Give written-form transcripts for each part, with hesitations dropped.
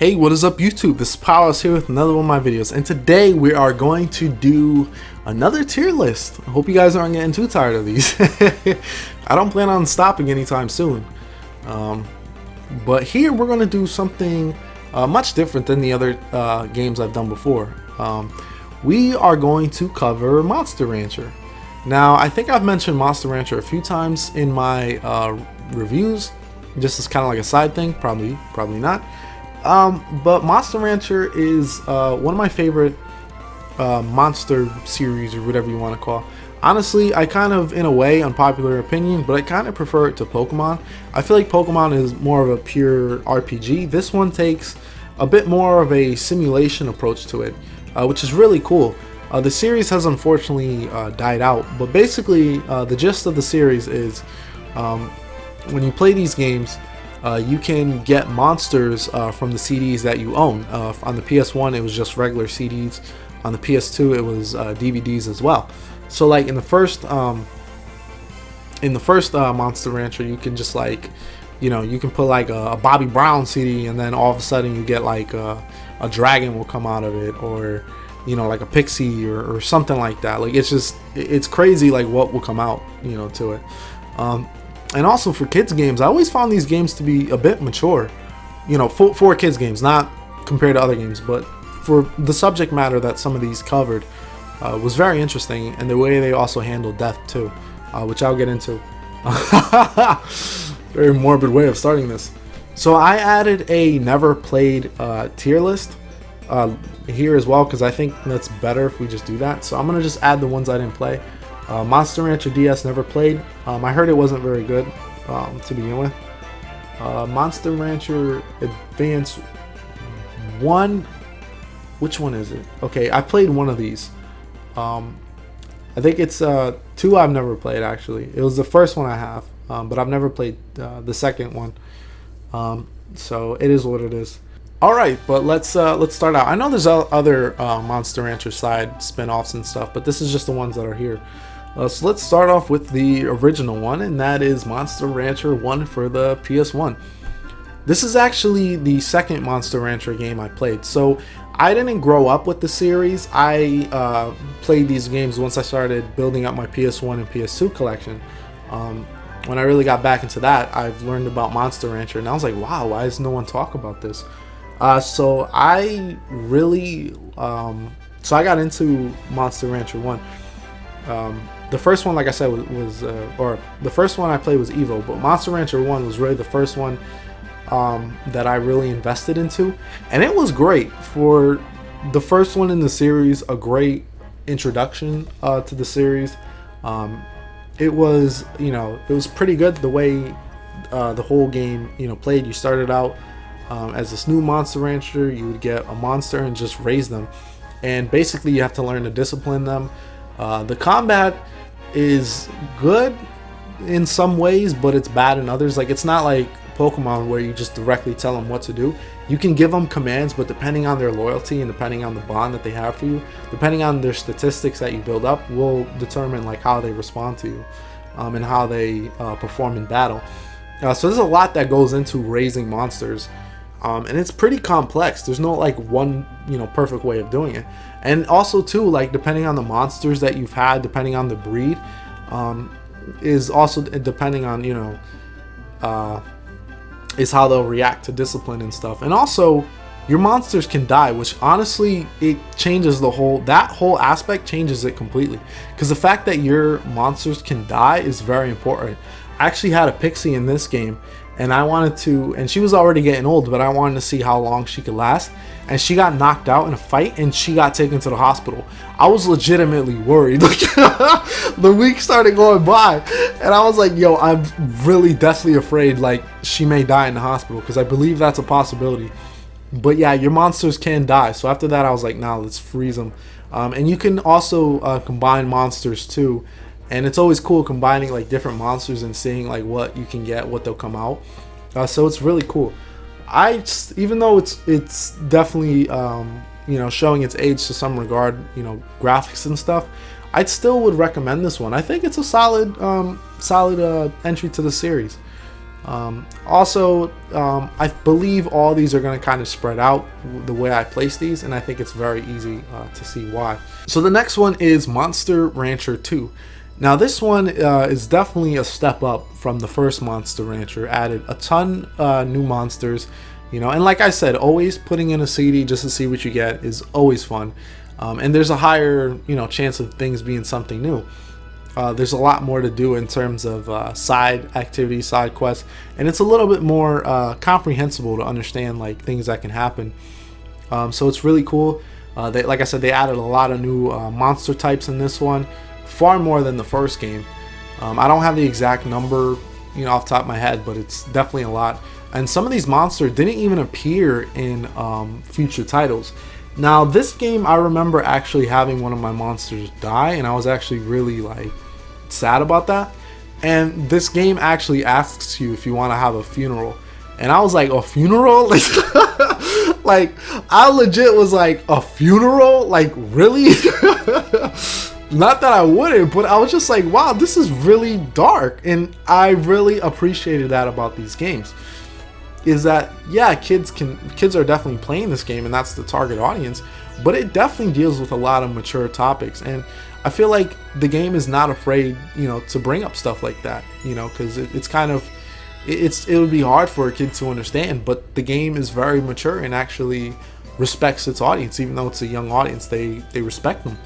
Hey, what is up YouTube? This is Palos here with another one of my videos, and today we are going to do another tier list. I hope you guys aren't getting too tired of these. I don't plan on stopping anytime soon. But here we're going to do something much different than the other games I've done before. We are going to cover Monster Rancher. Now, I think I've mentioned Monster Rancher a few times in my reviews, just as kind of like a side thing, probably not. But Monster Rancher is one of my favorite monster series, or whatever you want to call. Honestly, I kind of, in a way, unpopular opinion, but I kind of prefer it to Pokemon. I feel like Pokemon is more of a pure RPG. This one takes a bit more of a simulation approach to it, which is really cool. The series has unfortunately died out, but basically the gist of the series is when you play these games, you can get monsters from the CDs that you own. On the PS1, it was just regular CDs. On the PS2, it was DVDs as well. So, like in the first Monster Rancher, you can just you can put like a Bobby Brown CD, and then all of a sudden you get like a dragon will come out of it, or like a Pixie or something like that. Like it's crazy, like what will come out, to it. And also for kids games, I always found these games to be a bit mature, for kids games, not compared to other games, but for the subject matter that some of these covered was very interesting, and the way they also handled death too, which I'll get into. Very morbid way of starting this. So I added a never played tier list here as well, because I think that's better if we just do that. So I'm gonna just add the ones I didn't play. Monster Rancher DS never played. I heard it wasn't very good to begin with. Monster Rancher Advance 1. Which one is it? Okay, I played one of these. I think it's 2 I've never played, actually. It was the first one I have, but I've never played the second one. So it is what it is. Alright, but let's start out. I know there's other Monster Rancher side spin-offs and stuff, but this is just the ones that are here. So let's start off with the original one, and that is Monster Rancher 1 for the PS1. This is actually the second Monster Rancher game I played. So I didn't grow up with the series. I played these games once I started building up my PS1 and PS2 collection. When I really got back into that, I've learned about Monster Rancher, and I was like, wow, why does no one talk about this? So I really, so I got into Monster Rancher 1. The first one, like I said, was or the first one I played was Evo, but Monster Rancher 1 was really the first one that I really invested into, and it was great for the first one in the series. A great introduction to the series. It was, it was pretty good the way the whole game, played. You started out as this new Monster Rancher. You would get a monster and just raise them, and basically you have to learn to discipline them. The combat is good in some ways, but it's bad in others. Like, it's not like Pokemon where you just directly tell them what to do. You can give them commands, but depending on their loyalty and depending on the bond that they have for you, depending on their statistics that you build up, will determine like how they respond to you, and how they perform in battle. So there's a lot that goes into raising monsters. And it's pretty complex. There's no like one perfect way of doing it. And also too, like, depending on the monsters that you've had, depending on the breed, is also depending on is how they'll react to discipline and stuff. And also your monsters can die, which honestly, it changes that whole aspect changes it completely, because the fact that your monsters can die is very important. I actually had a Pixie in this game, and I wanted to, and she was already getting old, but I wanted to see how long she could last. And she got knocked out in a fight, and she got taken to the hospital. I was legitimately worried. Like, the week started going by, and I was like, yo, I'm really deathly afraid, like, she may die in the hospital, because I believe that's a possibility. But yeah, your monsters can die. So after that, I was like, nah, let's freeze them. And you can also combine monsters too. And it's always cool combining like different monsters and seeing like what you can get, what they'll come out. So it's really cool. Even though it's definitely showing its age to some regard, graphics and stuff, I still would recommend this one. I think it's a solid entry to the series. Also, I believe all these are going to kind of spread out the way I place these, and I think it's very easy to see why. So the next one is Monster Rancher 2. Now this one is definitely a step up from the first Monster Rancher. Added a ton new monsters, and like I said, always putting in a CD just to see what you get is always fun. And there's a higher chance of things being something new. There's a lot more to do in terms of side activities, side quests, and it's a little bit more comprehensible to understand like things that can happen. So it's really cool. Like I said, they added a lot of new monster types in this one, far more than the first game. I don't have the exact number, off the top of my head, but it's definitely a lot. And some of these monsters didn't even appear in future titles. Now this game, I remember actually having one of my monsters die, and I was actually really like sad about that. And this game actually asks you if you want to have a funeral, and I was like, a funeral? Like I legit was like, a funeral? Like really? Not that I wouldn't, but I was just like, wow, this is really dark. And I really appreciated that about these games. Is that, yeah, kids are definitely playing this game, and that's the target audience, but it definitely deals with a lot of mature topics, and I feel like the game is not afraid, to bring up stuff like that, because it's kind of, it would be hard for a kid to understand, but the game is very mature and actually respects its audience. Even though it's a young audience, they respect them.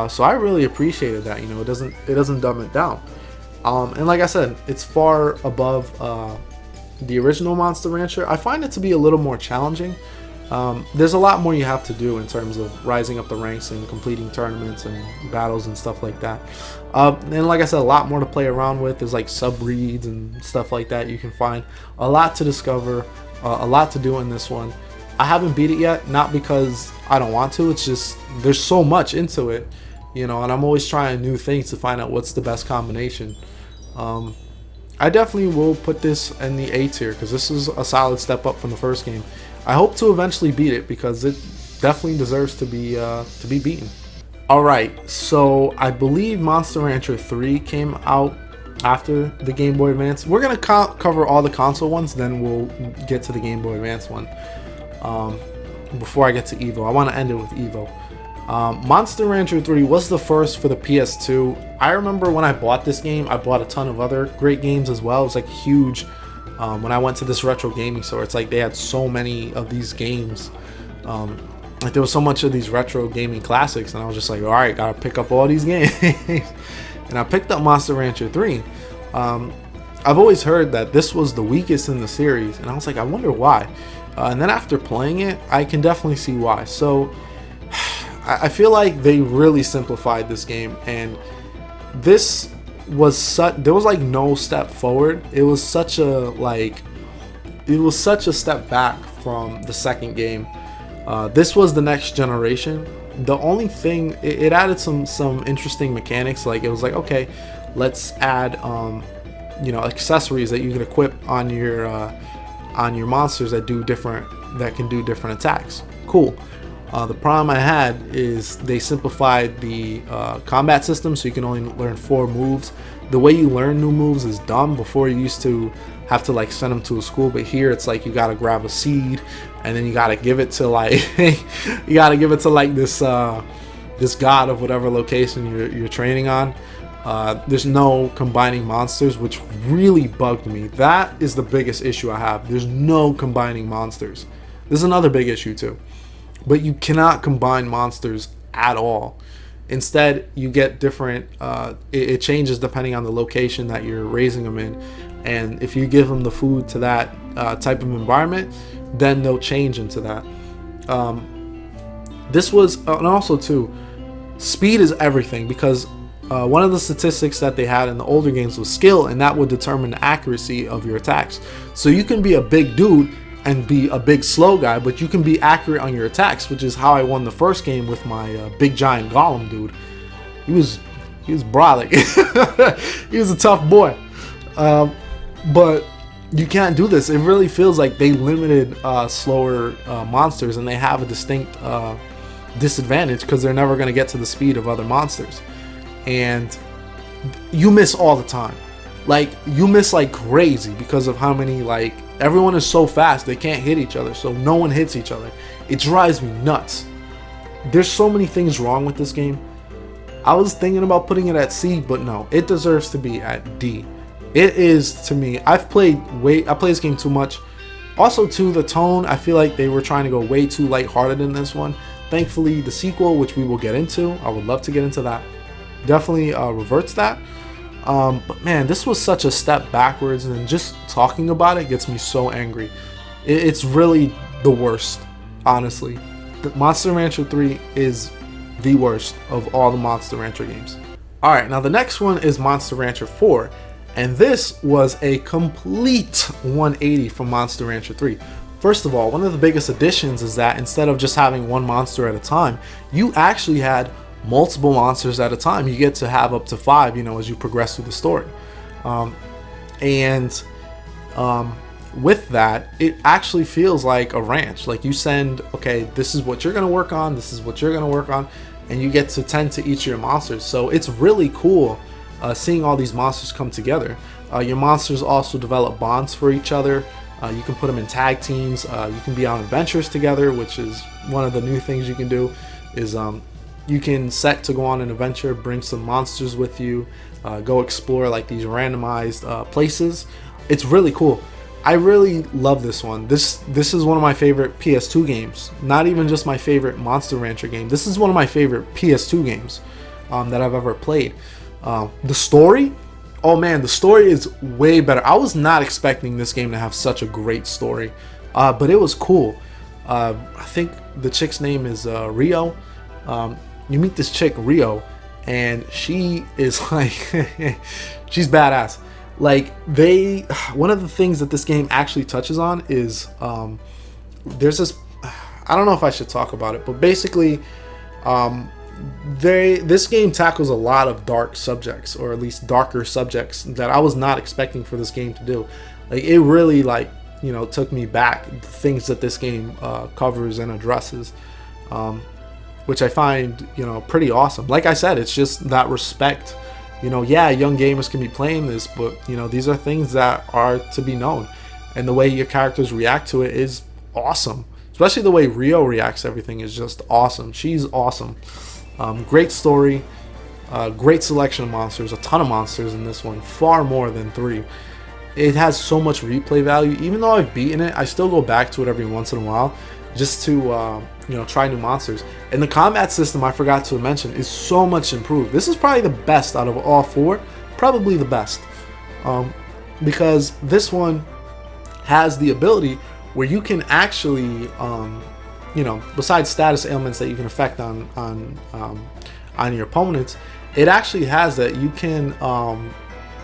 So I really appreciated that. It doesn't dumb it down, and like I said, it's far above the original Monster Rancher. I find it to be a little more challenging. There's a lot more you have to do in terms of rising up the ranks and completing tournaments and battles and stuff like that. And like I said, a lot more to play around with. There's like sub-breeds and stuff like that you can find. A lot to discover, a lot to do in this one. I haven't beat it yet, not because I don't want to, it's just there's so much into it, and I'm always trying new things to find out what's the best combination. I definitely will put this in the A tier because this is a solid step up from the first game. I hope to eventually beat it because it definitely deserves to be beaten. Alright, so I believe Monster Rancher 3 came out after the Game Boy Advance. We're going to cover all the console ones, then we'll get to the Game Boy Advance one. Before I get to Evo, I want to end it with Evo. Monster Rancher 3 was the first for the PS2. I remember when I bought this game, I bought a ton of other great games as well. It was like huge. When I went to this retro gaming store, it's like they had so many of these games. Like there was so much of these retro gaming classics, and I was just like, all right, gotta pick up all these games. And I picked up Monster Rancher 3. I've always heard that this was the weakest in the series, and I was like, I wonder why. And then after playing it, I can definitely see why. So I feel like they really simplified this game, and this was there was like no step forward. It was such a step back from the second game. This was the next generation. The only thing, it added some interesting mechanics. Like it was like, okay, let's add accessories that you can equip on your monsters that can do different attacks. Cool. The problem I had is they simplified the combat system, so you can only learn 4 moves. The way you learn new moves is dumb. Before, you used to have to like send them to a school, but here it's like you gotta grab a seed and then you gotta give it to like this god of whatever location you're training on. There's no combining monsters, which really bugged me. That is the biggest issue I have. There's no combining monsters. This is another big issue too. But you cannot combine monsters at all. Instead, you get different, it changes depending on the location that you're raising them in. And if you give them the food to that type of environment, then they'll change into that. This was, and also too, speed is everything, because one of the statistics that they had in the older games was skill, and that would determine the accuracy of your attacks. So you can be a big dude and be a big slow guy, but you can be accurate on your attacks, which is how I won the first game with my big giant golem dude. He was brolic. He was a tough boy. But you can't do this. It really feels like they limited slower monsters, and they have a distinct disadvantage because they're never going to get to the speed of other monsters, and you miss all the time. Like, you miss like crazy because of how many, like, everyone is so fast they can't hit each other, so no one hits each other. It drives me nuts. There's so many things wrong with this game. I was thinking about putting it at C, but no, it deserves to be at D. It is, to me, I play this game too much. Also, too, the tone, I feel like they were trying to go way too lighthearted in this one. Thankfully, the sequel, which we will get into, I would love to get into that, definitely reverts that. But man, this was such a step backwards, and just talking about it gets me so angry. It's really the worst, honestly. The Monster Rancher 3 is the worst of all the Monster Rancher games. Alright, now the next one is Monster Rancher 4. And this was a complete 180 from Monster Rancher 3. First of all, one of the biggest additions is that instead of just having one monster at a time, you actually had multiple monsters at a time. You get to have up to 5, you know, as you progress through the story. With that, it actually feels like a ranch. Like, you send, okay, this is what you're going to work on, this is what you're going to work on, and you get to tend to each of your monsters. So it's really cool seeing all these monsters come together. Your monsters also develop bonds for each other. You can put them in tag teams. You can be on adventures together, which is one of the new things you can do. Is you can set to go on an adventure, bring some monsters with you, go explore like these randomized places. It's really cool. I really love this one. This is one of my favorite PS2 games. Not even just my favorite Monster Rancher game. This is one of my favorite PS2 games that I've ever played. The story, oh man, the story is way better. I was not expecting this game to have such a great story, but it was cool. I think the chick's name is Rio. You meet this chick, Rio, and she is like, she's badass. Like, one of the things that this game actually touches on is, there's this, I don't know if I should talk about it, but basically, this game tackles a lot of dark subjects, or at least darker subjects, that I was not expecting for this game to do. Like, it really, like, you know, took me back, the things that this game covers and addresses, which I find, you know, pretty awesome. Like I said, it's just that respect. You know, yeah, young gamers can be playing this, but, you know, these are things that are to be known, and the way your characters react to it is awesome. Especially the way Rio reacts to everything is just awesome. She's awesome. Great story, great selection of monsters, a ton of monsters in this one, far more than 3. It has so much replay value. Even though I've beaten it, I still go back to it every once in a while just to you know, try new monsters. And the combat system, I forgot to mention, is so much improved. This is probably the best out of all 4, probably the best, because this one has the ability where you can actually you know, besides status ailments that you can affect on your opponents, it actually has that you can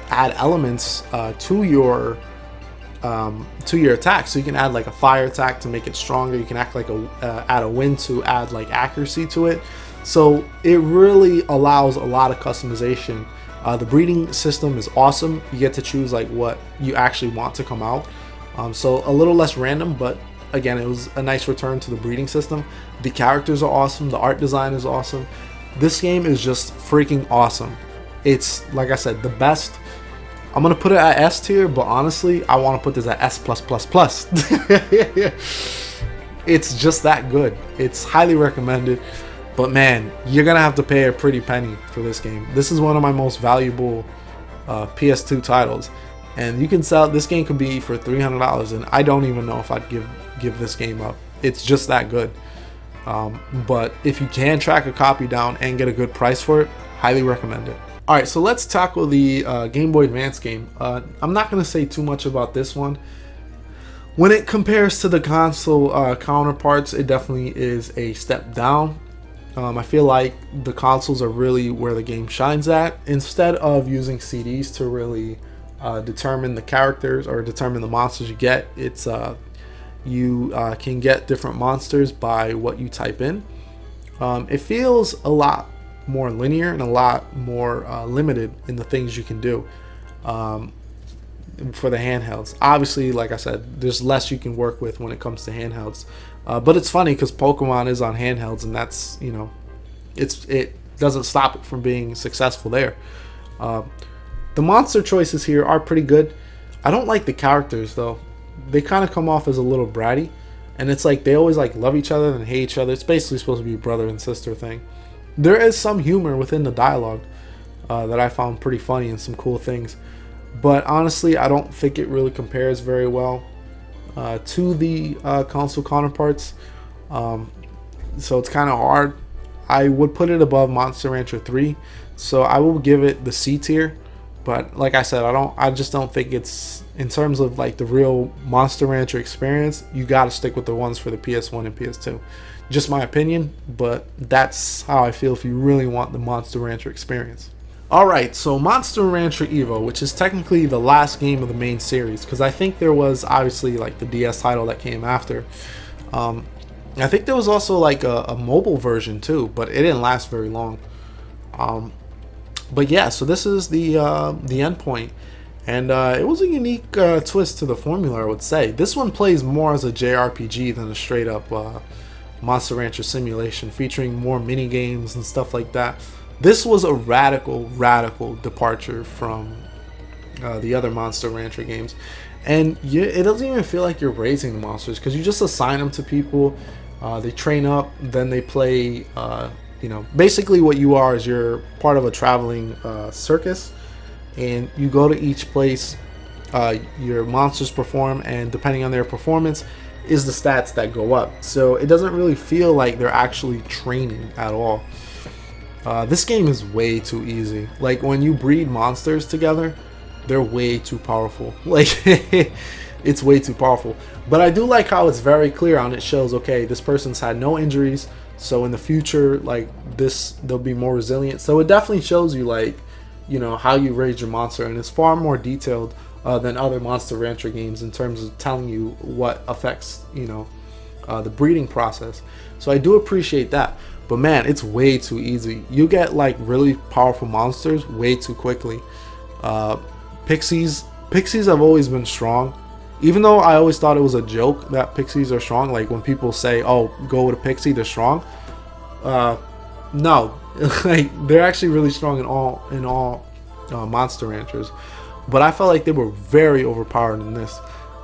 add elements to your attack. So you can add like a fire attack to make it stronger. You can add a wind to add like accuracy to it. So it really allows a lot of customization. The breeding system is awesome. You get to choose like what you actually want to come out. So a little less random, but again, it was a nice return to the breeding system. The characters are awesome. The art design is awesome. This game is just freaking awesome. It's, like I said, the best. I'm going to put it at S tier, but honestly, I want to put this at S+++. It's just that good. It's highly recommended. But man, you're going to have to pay a pretty penny for this game. This is one of my most valuable PS2 titles. And you can sell, this game could be for $300, and I don't even know if I'd give this game up. It's just that good. But if you can track a copy down and get a good price for it, highly recommend it. Alright, so let's tackle the Gameboy Advance game. I'm not going to say too much about this one. When it compares to the console counterparts, it definitely is a step down. I feel like the consoles are really where the game shines at. Instead of using CDs to really determine the characters or determine the monsters you get, it's you can get different monsters by what you type in. It feels a lot more linear and a lot more limited in the things you can do for the handhelds. Obviously, like I said, there's less you can work with when it comes to handhelds, but it's funny because Pokemon is on handhelds, and that's, you know, it doesn't stop it from being successful there. The monster choices here are pretty good. I don't like the characters though. They kind of come off as a little bratty, and it's like they always like love each other and hate each other. It's basically supposed to be a brother and sister thing. There is some humor within the dialogue that I found pretty funny and some cool things, but honestly, I don't think it really compares very well to the console counterparts. So it's kind of hard. I would put it above Monster Rancher 3, so I will give it the C tier. But like I said, I just don't think it's, in terms of like the real Monster Rancher experience, you got to stick with the ones for the PS1 and PS2. Just my opinion, but that's how I feel if you really want the Monster Rancher experience. Alright, so Monster Rancher Evo, which is technically the last game of the main series, because I think there was obviously like the DS title that came after. I think there was also like a mobile version too, but it didn't last very long. But yeah, so this is the end point, and it was a unique twist to the formula, I would say. This one plays more as a JRPG than a straight up Monster Rancher simulation, featuring more mini games and stuff like that. This was a radical departure from the other Monster Rancher games, and it doesn't even feel like you're raising the monsters, because you just assign them to people. They train up, then they play. You know, basically what you are is you're part of a traveling circus, and you go to each place your monsters perform, and depending on their performance is the stats that go up. So it doesn't really feel like they're actually training at all. This game is way too easy. Like when you breed monsters together, they're way too powerful. Like it's way too powerful. But I do like how it's very clear on it. Shows, okay, this person's had no injuries, so in the future, like this, they'll be more resilient. So it definitely shows you, like, you know, how you raise your monster, and it's far more detailed than other Monster Rancher games in terms of telling you what affects, you know, the breeding process. So I do appreciate that. But man, it's way too easy. You get like really powerful monsters way too quickly. Pixies have always been strong. Even though I always thought it was a joke that Pixies are strong, like when people say, "Oh, go with a Pixie, they're strong." No, like they're actually really strong in all Monster Ranchers. But I felt like they were very overpowered in this.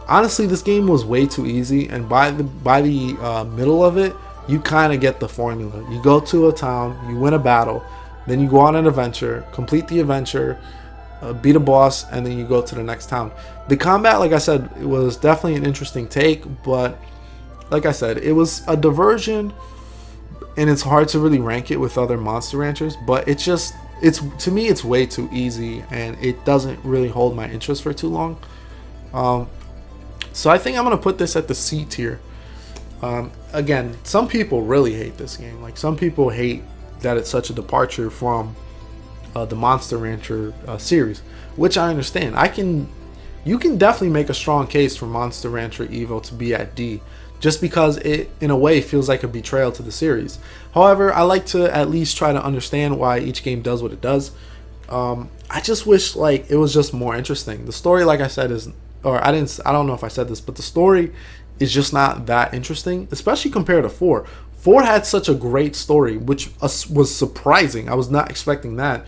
Honestly, this game was way too easy, and by the middle of it, you kind of get the formula. You go to a town, you win a battle, then you go on an adventure, complete the adventure, beat a boss, and then you go to the next town. The combat, like I said, it was definitely an interesting take, but like I said, it was a diversion, and it's hard to really rank it with other Monster Ranchers, but to me it's way too easy, and it doesn't really hold my interest for too long. So I think I'm gonna put this at the C tier. Again, some people really hate this game. Like, some people hate that it's such a departure from the Monster Rancher series, which I understand. You can definitely make a strong case for Monster Rancher Evo to be at D, just because it, in a way, feels like a betrayal to the series. However, I like to at least try to understand why each game does what it does. I just wish like it was just more interesting. The story, like I said, I don't know if I said this, but the story is just not that interesting, especially compared to 4. 4 had such a great story, which was surprising. I was not expecting that.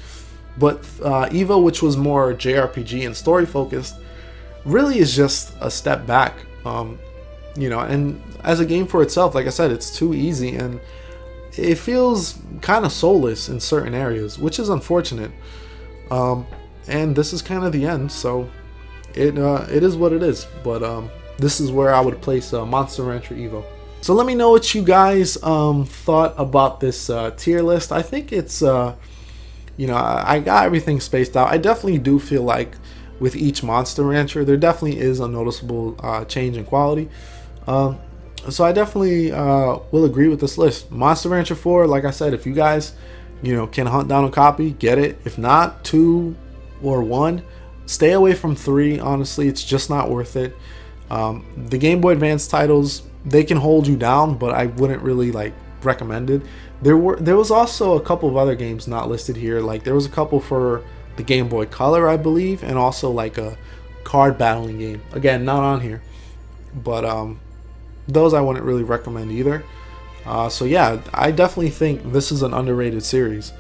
But Evo, which was more JRPG and story focused, really is just a step back. You know, and as a game for itself, like I said, it's too easy, and it feels kind of soulless in certain areas, which is unfortunate. And this is kind of the end, so it is what it is. But this is where I would place Monster Rancher Evo. So let me know what you guys thought about this tier list. I think it's, you know, I got everything spaced out. I definitely do feel like with each Monster Rancher, there definitely is a noticeable change in quality. So I definitely will agree with this list. Monster Rancher 4, like I said, if you guys, you know, can hunt down a copy, get it. If not, 2 or 1. Stay away from 3, honestly. It's just not worth it. The Gameboy Advance titles, they can hold you down, but I wouldn't really like recommend it. There was also a couple of other games not listed here. Like there was a couple for the Game Boy Color, I believe, and also like a card battling game. Again, not on here, but those I wouldn't really recommend either. So yeah, I definitely think this is an underrated series.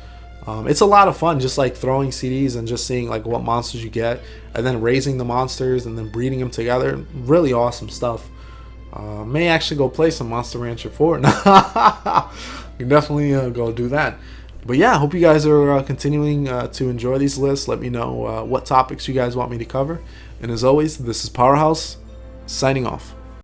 It's a lot of fun, just like throwing CDs and just seeing like what monsters you get, and then raising the monsters and then breeding them together. Really awesome stuff. May actually go play some Monster Rancher 4. You can definitely go do that. But yeah, I hope you guys are continuing to enjoy these lists. Let me know what topics you guys want me to cover. And as always, this is Powerhouse, signing off.